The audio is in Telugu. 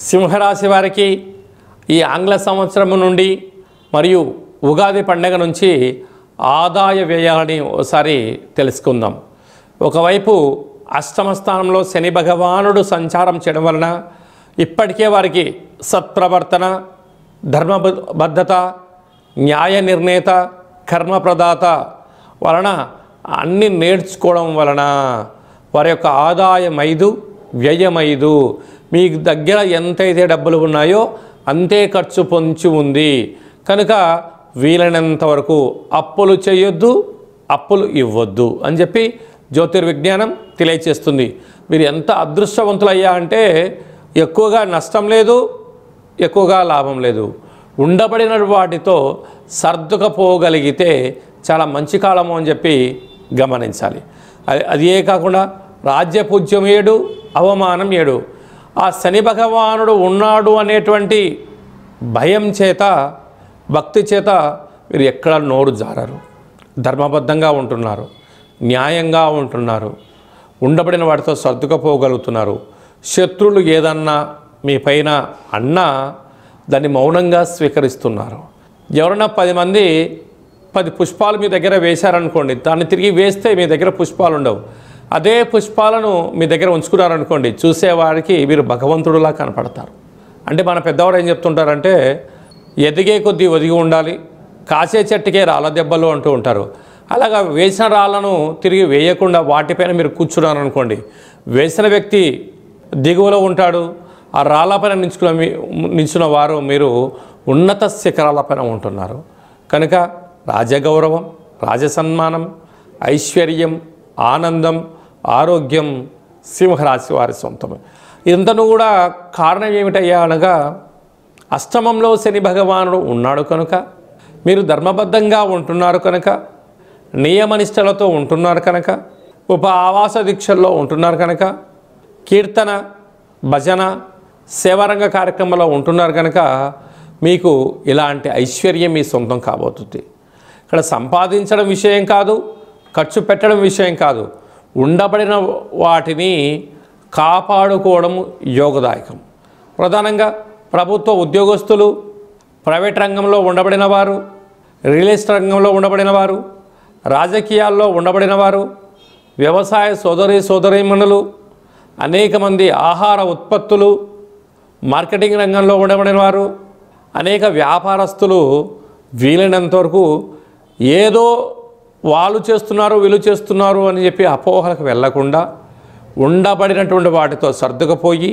సింహరాశి వారికి ఈ ఆంగ్ల సంవత్సరం నుండి మరియు ఉగాది పండుగ నుంచి ఆదాయ వ్యయాలని ఒకసారి తెలుసుకుందాం. ఒకవైపు అష్టమ స్థానంలో శని భగవానుడు సంచారం చేయడం వలన ఇప్పటికే వారికి సత్ప్రవర్తన, ధర్మబద్ధత, న్యాయ నిర్ణేత, కర్మప్రదాత వలన అన్నీ నేర్చుకోవడం వలన వారి యొక్క ఆదాయం 5, వ్యయం 5. మీ దగ్గర ఎంతైతే డబ్బులు ఉన్నాయో అంతే ఖర్చు పొంచి ఉంది కనుక వీలైనంత వరకు అప్పులు చేయొద్దు, అప్పులు ఇవ్వద్దు అని చెప్పి జ్యోతిర్విజ్ఞానం తెలియచేస్తుంది. మీరు ఎంత అదృష్టవంతులయ్యా అంటే ఎక్కువగా నష్టం లేదు, ఎక్కువగా లాభం లేదు. ఉండబడిన వాటితో సర్దుకపోగలిగితే చాలా మంచి కాలము అని చెప్పి గమనించాలి. అదే కాకుండా రాజ్యపూజ్యం 7, అవమానం 7. ఆ శని భగవానుడు ఉన్నాడు అనేటువంటి భయం చేత, భక్తి చేత మీరు ఎక్కడ నోరు జారరు, ధర్మబద్ధంగా ఉంటున్నారు, న్యాయంగా ఉంటున్నారు, ఉండబడిన వాటితో సర్దుకపోగలుగుతున్నారు. శత్రువులు ఏదన్నా మీ పైన అన్నా దాన్ని మౌనంగా స్వీకరిస్తున్నారు. ఎవరన్నా 10 మంది 10 పుష్పాలు మీ దగ్గర వేశారనుకోండి, దాన్ని తిరిగి వేస్తే మీ దగ్గర పుష్పాలు ఉండవు. అదే పుష్పాలను మీ దగ్గర ఉంచుకున్నారనుకోండి, చూసేవారికి మీరు భగవంతుడులా కనపడతారు. అంటే మన పెద్దవారు ఏం చెప్తుంటారంటే ఎదిగే కొద్దీ ఒదిగి ఉండాలి, కాసే చెట్టుకే రాళ్ళ దెబ్బలు అంటూ ఉంటారు. అలాగా వేసిన రాళ్ళను తిరిగి వేయకుండా వాటిపైన మీరు కూర్చున్నారనుకోండి, వేసిన వ్యక్తి దిగువలో ఉంటాడు, ఆ రాళ్ళపైన నించున్న వారు మీరు ఉన్నత శిఖరాలపైన ఉంటున్నారు. కనుక రాజగౌరవం, రాజసన్మానం, ఐశ్వర్యం, ఆనందం, ఆరోగ్యం సింహరాశి వారి సొంతమే. ఇంతను కూడా కారణం ఏమిటయ్యా అనగా అష్టమంలో శని భగవానుడు ఉన్నాడు కనుక, మీరు ధర్మబద్ధంగా ఉంటున్నారు కనుక, నియమనిష్టలతో ఉంటున్నారు కనుక, ఆవాస దీక్షల్లో ఉంటున్నారు కనుక, కీర్తన, భజన, సేవారంగ కార్యక్రమంలో ఉంటున్నారు కనుక మీకు ఇలాంటి ఐశ్వర్యం మీ సొంతం కాబోతుంది. ఇక్కడ సంపాదించడం విషయం కాదు, ఖర్చు పెట్టడం విషయం కాదు, ఉండబడిన వాటిని కాపాడుకోవడం యోగదాయకం. ప్రధానంగా ప్రభుత్వ ఉద్యోగస్తులు, ప్రైవేట్ రంగంలో ఉండబడిన వారు, రియల్ ఎస్టేట్ రంగంలో ఉండబడిన వారు, రాజకీయాల్లో ఉండబడిన వారు, వ్యవసాయ సోదరీమణులు, అనేక మంది ఆహార ఉత్పత్తులు, మార్కెటింగ్ రంగంలో ఉండబడిన వారు, అనేక వ్యాపారస్తులు వీలైనంత వరకు ఏదో వాళ్ళు చేస్తున్నారు వీళ్ళు చేస్తున్నారు అని చెప్పి అపోహలకు వెళ్లకుండా ఉండబడినటువంటి వాటితో సర్దుకుపోయి